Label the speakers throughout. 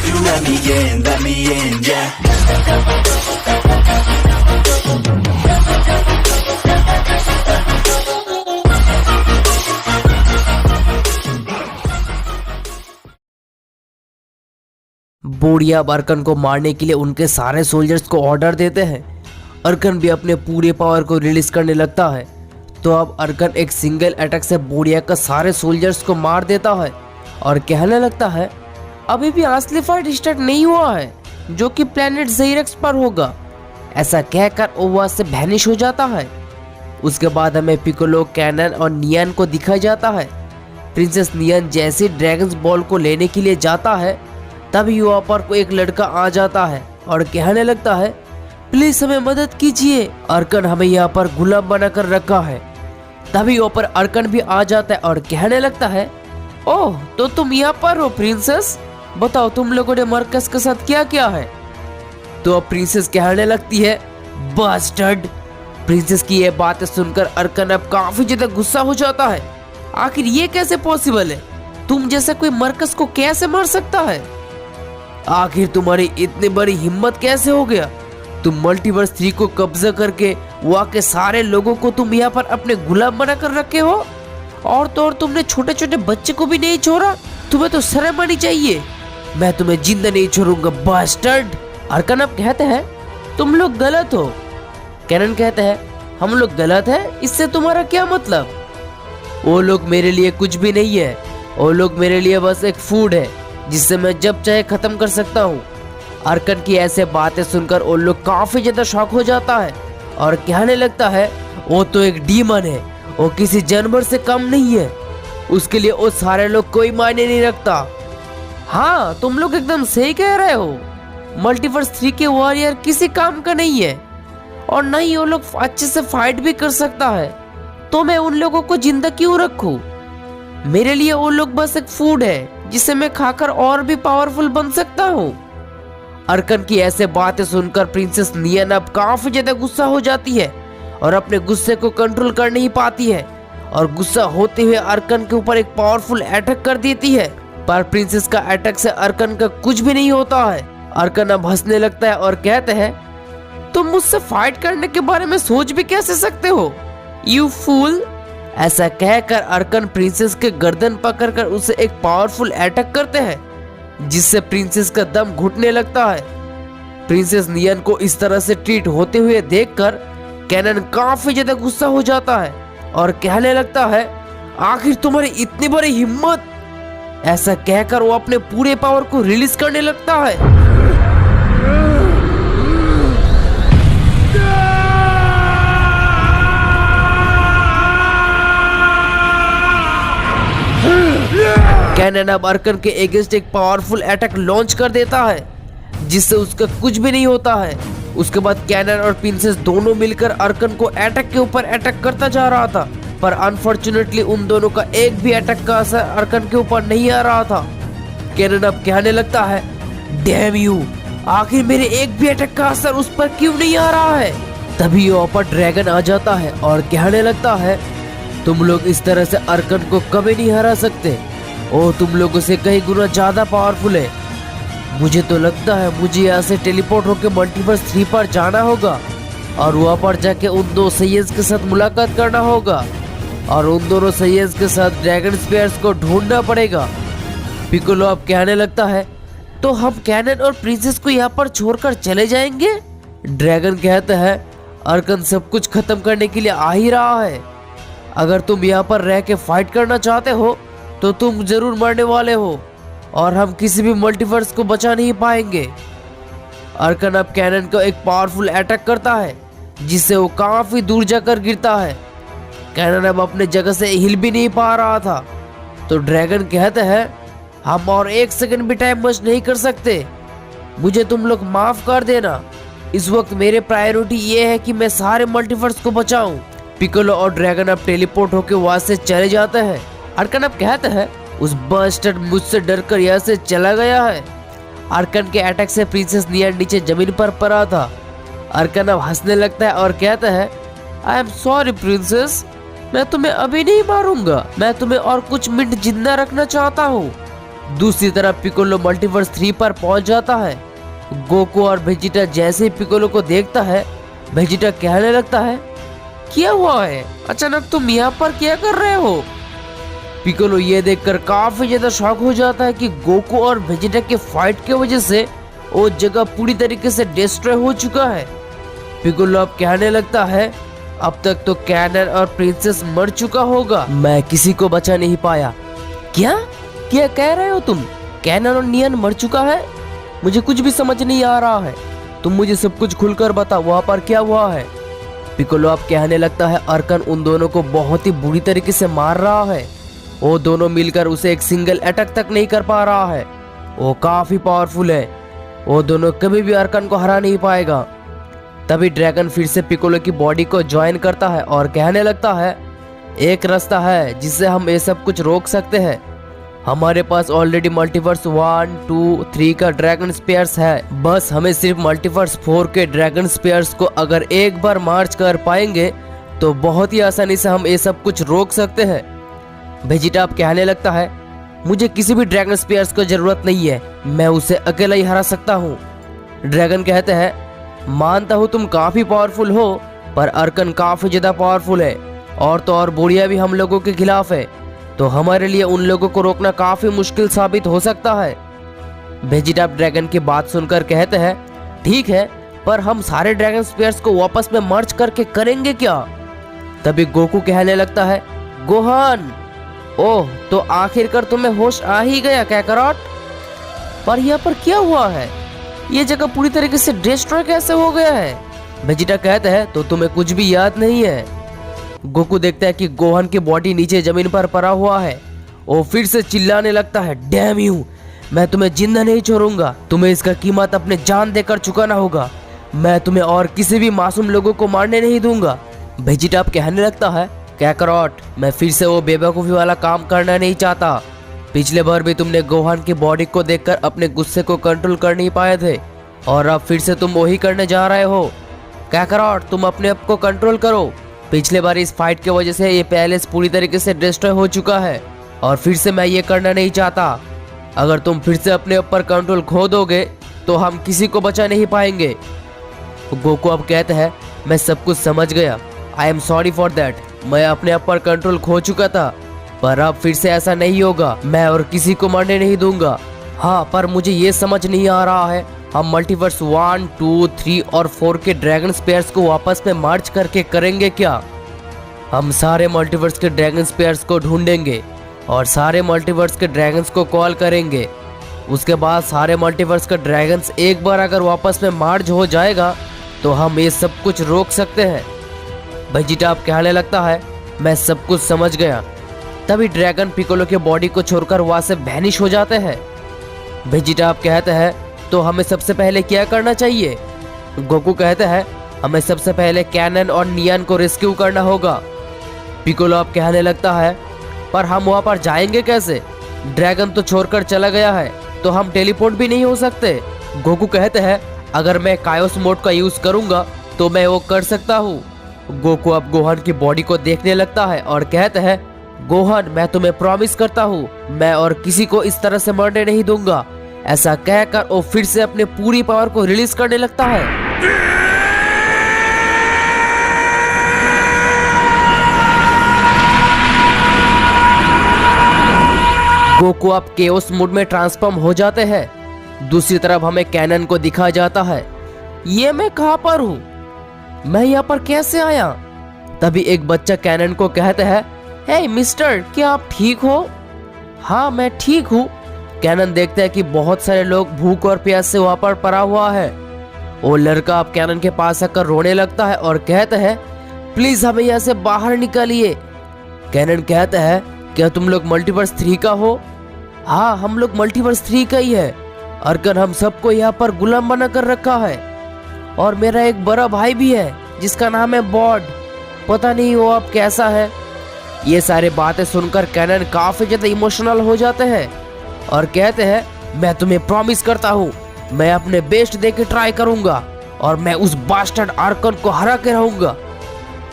Speaker 1: you let me in, yeah.
Speaker 2: बोरिया अर्कन को मारने के लिए उनके सारे सोल्जर्स को ऑर्डर देते हैं। अर्कन भी अपने पूरे पावर को रिलीज करने लगता है। तो अब अर्कन एक सिंगल अटैक से बोरिया का सारे सोल्जर्स को मार देता है और कहने लगता है अभी भी असली फाइट स्टार्ट नहीं हुआ है, जो कि प्लेनेट ज़ेरेक्स पर होगा। ऐसा कहकर वो वहां से वैनिश हो जाता है। उसके बाद हमें पिकोलो, कैनन और नियन को दिखाया जाता है। प्रिंसेस नियन जैसे ड्रैगन्स बॉल को लेने के लिए जाता है, तभी वहाँ पर को एक लड़का आ जाता है और कहने लगता है प्लीज हमें मदद कीजिए, अर्कन हमें यहाँ पर गुलाम बनाकर रखा है। तभी वहाँ पर अर्कन भी आ जाता है और कहने लगता है ओह तो तुम यहाँ पर हो प्रिंसेस, बताओ तुम लोगों ने मरकस के साथ क्या किया है। तो अब प्रिंसेस कहने लगती है बास्टर्ड। प्रिंसेस की ये बातें सुनकर अर्कन अब काफी ज्यादा गुस्सा हो जाता है। आखिर ये कैसे पॉसिबल है, तुम जैसा कोई मरकस को कैसे मार सकता है, आखिर तुम्हारी इतनी बड़ी हिम्मत कैसे हो गया। तुम मल्टीवर्स 3 को कब्जा करके वहाँ के सारे लोगों को तुम यहाँ पर अपने गुलाम बनाकर रखे हो, और तो और तुमने छोटे छोटे बच्चे को भी नहीं छोड़ा। तुम्हें तो शर्म आनी चाहिए। मैं तुम्हें जिंदा नहीं छोड़ूंगा बास्टर्ड। अर्कन अब कहते हैं तुम लोग गलत हो। कैनन कहते हैं हम लोग गलत है, इससे तुम्हारा क्या मतलब। वो लोग मेरे लिए कुछ भी नहीं है, वो लोग मेरे लिए बस एक फूड है जिससे मैं जब चाहे खत्म कर सकता हूँ। अर्कन की ऐसे बातें सुनकर वो लोग काफी ज्यादा शॉक हो जाता है और कहने लगता है वो तो एक डीमन है, वो किसी जानवर से कम नहीं है, उसके लिए वो सारे लोग कोई मायने नहीं रखता। हाँ तुम लोग एकदम सही कह रहे हो, मल्टीवर्स 3 के वॉरियर किसी काम का नहीं है और न ही वो लोग अच्छे से फाइट भी कर सकता है, तो मैं उन लोगों को जिंदा क्यों रखूं। मेरे लिए वो लोग बस एक फूड है जिसे मैं खाकर और भी पावरफुल बन सकता हूँ। अर्कन की ऐसे बातें सुनकर प्रिंसेस नियन अब काफी ज्यादा गुस्सा हो जाती है और अपने गुस्से को कंट्रोल कर नहीं पाती है और गुस्सा होते हुए अर्कन के ऊपर एक पावरफुल अटैक कर देती है। पर प्रिंसेस का अटैक से अर्कन का कुछ भी नहीं होता है। अर्कन अब हंसने लगता है और कहते हैं तुम मुझसे फाइट करने के बारे में सोच भी कैसे सकते हो, यू फूल। ऐसा कहकर अर्कन प्रिंसेस के गर्दन पकड़कर उसे एक पावरफुल अटैक करते हैं, जिससे प्रिंसेस का दम घुटने लगता है। प्रिंसेस नियन को इस तरह से ट्रीट होते हुए देखकर कैनन काफी ज्यादा गुस्सा हो जाता है और कहने लगता है आखिर तुम्हारी इतनी बड़ी हिम्मत। ऐसा कहकर वो अपने पूरे पावर को रिलीज करने लगता है। कैनन अब अर्कन के अगेंस्ट एक पावरफुल अटैक लॉन्च कर देता है, जिससे उसका कुछ भी नहीं होता है। उसके बाद कैनन और प्रिंसेस दोनों मिलकर अर्कन को अटैक के ऊपर अटैक करता जा रहा था, पर अनफॉर्चुनेटली उन दोनों का एक भी अटैक का असर अर्कन के ऊपर नहीं आ रहा था। कैनन अब कहने लगता है डैम यू, आखिर मेरे एक भी अटैक का असर उस पर क्यों नहीं आ रहा है। तभी वहाँ पर ड्रैगन आ जाता है और कहने लगता है तुम लोग इस तरह से अर्कन को कभी नहीं हरा सकते, ओ तुम लोगों से कई गुना ज्यादा पावरफुल है। मुझे तो लगता है मुझे यहाँ से टेलीपोर्ट होकर मल्टीवर्स 3 पर जाना होगा और वहाँ पर जाके उन 2 सैयद के साथ मुलाकात करना होगा और उन दोनों सैयद के साथ ड्रैगन स्पेयर्स को ढूंढना पड़ेगा। पिकोलो अब कहने लगता है तो हम कैनन और प्रिंसेस को यहाँ पर छोड़कर चले जाएंगे। ड्रैगन कहता है अर्कन सब कुछ खत्म करने के लिए आ ही रहा है, अगर तुम यहाँ पर रह के फाइट करना चाहते हो तो तुम जरूर मरने वाले हो और हम किसी भी मल्टीवर्स को बचा नहीं पाएंगे। अर्कन अब कैनन को एक पावरफुल अटैक करता है, जिससे वो काफी दूर जाकर गिरता है। कैनन अब अपने जगह से हिल भी नहीं पा रहा था, तो ड्रैगन कहते हैं हम और 1 सेकंड भी टाइम वेस्ट नहीं कर सकते, मुझे तुम लोग माफ कर देना। इस वक्त मेरे प्रायोरिटी ये है कि मैं सारे मल्टीवर्स को बचाऊं। पिकोलो और ड्रैगन अब टेलीपोर्ट होकर वहां से चले जाते हैं। अर्कन अब कहते हैं उस बास्टर्ड मुझसे डरकर यहाँ से चला गया है। अर्कन के अटैक से प्रिंसेस नियन नीचे जमीन पर पड़ा था। अर्कन अब हंसने लगता है और कहता है आई एम सॉरी प्रिंसेस, मैं तुम्हें अभी नहीं मारूंगा, मैं तुम्हें और कुछ मिनट जिंदा रखना चाहता हूँ। दूसरी तरफ पिकोलो मल्टीवर्स 3 पर पहुंच जाता है। गोकू और वेजिटा जैसे ही पिकोलो को देखता है, वेजिटा कहने लगता है, क्या हुआ है, अचानक तुम यहाँ पर क्या कर रहे हो? पिकोलो ये देखकर काफी ज्यादा शॉक हो जाता है कि गोकू और वेजिटा के फाइट की वजह से वो जगह पूरी तरीके से डिस्ट्रॉय हो चुका है। पिकोलो अब कहने लगता है, अब तक तो कैनन और प्रिंसेस मर चुका होगा, मैं किसी को बचा नहीं पाया। क्या क्या कह रहे हो तुम? कैनन और नियन मर चुका है? मुझे कुछ भी समझ नहीं आ रहा है, तुम मुझे सब कुछ खुलकर बताओ, वहाँ पर क्या हुआ है? पिकोलो अब कहने लगता है, अर्कन उन दोनों को बहुत ही बुरी तरीके से मार रहा है। वो दोनों मिलकर उसे एक सिंगल अटैक तक नहीं कर पा रहा है। वो काफी पावरफुल है, वो दोनों कभी भी अर्कन को हरा नहीं पाएगा। तभी ड्रैगन फिर से पिकोलो की बॉडी को ज्वाइन करता है और कहने लगता है, एक रास्ता है जिससे हम ये सब कुछ रोक सकते हैं। हमारे पास ऑलरेडी मल्टीवर्स 1, 2, 3 का ड्रैगन स्पेयर्स है, बस हमें सिर्फ मल्टीवर्स 4 के ड्रैगन स्पेयर्स को अगर एक बार मार्च कर पाएंगे तो बहुत ही आसानी से हम ये सब कुछ रोक सकते हैं। वेजिटा अब कहने लगता है, मुझे किसी भी ड्रैगन स्पेयर्स की जरूरत नहीं है, मैं उसे अकेला ही हरा सकता हूँ। ड्रैगन कहते हैं, मानता हूँ तुम काफी पावरफुल हो, पर अर्कन काफी ज्यादा पावरफुल है, और तो और बुढ़िया भी हम लोगों के खिलाफ है, तो हमारे लिए उन लोगों को रोकना काफी मुश्किल साबित हो सकता है। वेजिटा ड्रैगन की बात सुनकर कहते हैं, ठीक है, पर हम सारे ड्रैगन स्पेयर्स को वापस में मर्ज करके करेंगे क्या? तभी गोकू कहने लगता है, गोहान, ओह तो आखिरकार तुम्हें होश आ ही गया कैकरॉट। पर यहाँ पर क्या हुआ है? ये जगह पूरी तरीके से डिस्ट्रॉय कैसे हो गया है? वेजिटा कहता है, तो तुम्हें कुछ भी याद नहीं है? गोकू देखता है कि गोहान की बॉडी नीचे जमीन पर पड़ा हुआ है। वो फिर से चिल्लाने लगता है, डैम यू, मैं तुम्हें जिंदा नहीं छोड़ूंगा, तुम्हें इसका कीमत अपने जान देकर चुकाना होगा, मैं तुम्हें और किसी भी मासूम लोगों को मारने नहीं दूंगा। वेजिटा अब कहने लगता है, कैकरॉट, मैं फिर से वो बेवकूफ़ी वाला काम करना नहीं चाहता। पिछले बार भी तुमने गोहान की बॉडी को देखकर अपने गुस्से को कंट्रोल कर नहीं पाए थे, और अब फिर से तुम वही करने जा रहे हो। कैकरॉट, तुम अपने आप को कंट्रोल करो। पिछले बार इस फाइट की वजह से ये पैलेस पूरी तरीके से डिस्ट्रॉय हो चुका है, और फिर से मैं ये करना नहीं चाहता। अगर तुम फिर से अपने ऊपर कंट्रोल खो दोगे तो हम किसी को बचा नहीं पाएंगे। गोकू अब कहते हैं, मैं सब कुछ समझ गया, I am sorry for that, मैं अपने आप पर कंट्रोल खो चुका था, पर अब फिर से ऐसा नहीं होगा, मैं और किसी को मारने नहीं दूंगा। हाँ, पर मुझे ये समझ नहीं आ रहा है, हम मल्टीवर्स 1, 2, 3 और 4 के ड्रैगन स्पेयर्स को वापस में मार्च करके करेंगे क्या? हम सारे मल्टीवर्स के ड्रैगन स्पेयर्स को ढूंढेंगे और सारे मल्टीवर्स के ड्रैगन्स को कॉल करेंगे। उसके बाद सारे मल्टीवर्स के ड्रैगन्स एक बार अगर वापस में मार्च हो जाएगा तो हम ये सब कुछ रोक सकते हैं। वेजिटा अब कहने लगता है, मैं सब कुछ समझ गया। तभी ड्रैगन पिकोलो के बॉडी को छोड़कर वहां से वैनिश हो जाते हैं। वेजिटा अब कहते हैं, तो हमें सबसे पहले क्या करना चाहिए? गोकू कहते हैं, हमें सबसे पहले कैनन और नियन को रेस्क्यू करना होगा। पिकोलो अब कहने लगता है, पर हम वहां पर जाएंगे कैसे? ड्रैगन तो छोड़कर चला गया है, तो हम टेलीपोर्ट भी नहीं हो सकते। गोकू कहते हैं, अगर मैं कायोस मोड का यूज करूंगा तो मैं वो कर सकता हूँ। गोकू अब गोहान की बॉडी को देखने लगता है और कहते हैं, गोहान, मैं तुम्हें प्रॉमिस करता हूँ, मैं और किसी को इस तरह से मरने नहीं दूंगा। ऐसा कहकर वो फिर से अपने पूरी पावर को रिलीज करने लगता है। गोकू अब केओस मोड में ट्रांसफॉर्म हो जाते हैं। दूसरी तरफ हमें कैनन को दिखा जाता है। ये मैं कहां पर हूँ? मैं यहाँ पर कैसे आया? तभी एक बच्चा कैनन को कहता है, हे मिस्टर, क्या आप ठीक हो? हाँ, मैं ठीक हूँ। कैनन देखता है कि बहुत सारे लोग भूख और प्यास से वहां पर पड़ा हुआ है। वो लड़का अब कैनन के पास आकर रोने लगता है और कहता है, प्लीज हमें यहाँ से बाहर निकालिए। कैनन कहता है, क्या तुम लोग मल्टीवर्स 3 का हो? हाँ, हम लोग मल्टीवर्स 3 का ही है। अर्कन हम सबको यहाँ पर गुलाम बना कर रखा है, और मेरा एक बड़ा भाई भी है जिसका नाम है बॉड, पता नहीं वो अब कैसा है। ये सारी बातें सुनकर कैनन काफी ज्यादा इमोशनल हो जाते हैं और कहते हैं, मैं तुम्हें प्रॉमिस करता हूँ, मैं अपने बेस्ट दे के ट्राई करूंगा और मैं उस बास्टर्ड अर्कन को हरा के रहूंगा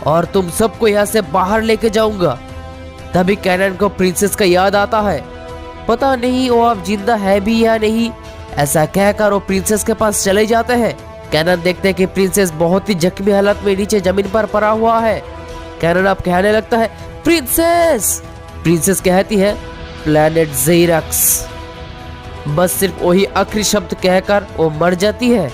Speaker 2: और तुम सबको यहाँ से बाहर लेके जाऊंगा। तभी कैनन को प्रिंसेस का याद आता है। पता नहीं वो अब जिंदा है भी या नहीं। ऐसा कहकर वो प्रिंसेस के पास चले जाते हैं। कैनन देखते हैं कि प्रिंसेस बहुत ही जख्मी हालत में नीचे जमीन पर पड़ा हुआ है। कैनन अब कहने लगता है प्रिंसेस। प्रिंसेस कहती है प्लेनेट ज़ेरक्स। बस सिर्फ वही आखिरी शब्द कहकर वो मर जाती है।